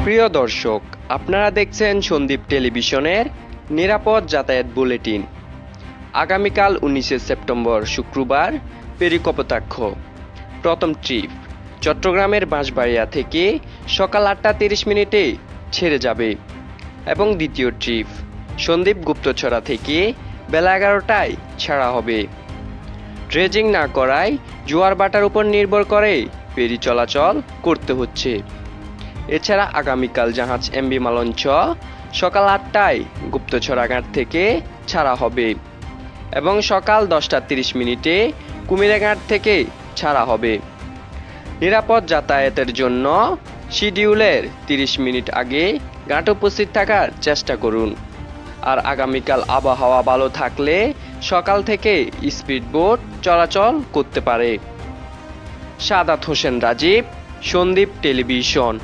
প্রিয় দর্শক, আপনারা দেখছেন সন্দীপ টেলিভিশনের নিরাপদ যাতায়াত বুলেটিন। আগামীকাল 19শে সেপ্টেম্বর শুক্রবার ফেরি কপোতাক্ষ। প্রথম ট্রিপ চট্টগ্রামের বাঁশবাড়িয়া থেকে সকাল 8টা 30 মিনিটে ছেড়ে যাবে এবং দ্বিতীয় ট্রিপ সন্দীপ গুপ্তছড়া থেকে বেলা 11টায় ছাড়া হবে। ড্রেজিং না করায় জোয়ার ভাটার উপর নির্ভর করে ফেরি চলাচল করতে হচ্ছে। এছাড়া আগামীকাল জাহাজ এমভি মালঞ্চ সকাল 8টায় গুপ্তছড়া ঘাট থেকে ছাড়া হবে এবং সকাল 10টা 30 মিনিটে কুমিরা ঘাট থেকে ছাড়া হবে। নিরাপদ যাতায়াতের জন্য শিডিউলের 30 মিনিট আগে ঘাটে উপস্থিত থাকার চেষ্টা করুন। আর আগামীকাল আবহাওয়া ভালো থাকলে সকাল থেকে স্পিড বোট চলাচল করতে পারে। সাদাত হোসেন রাজীব, সন্দীপ টেলিভিশন।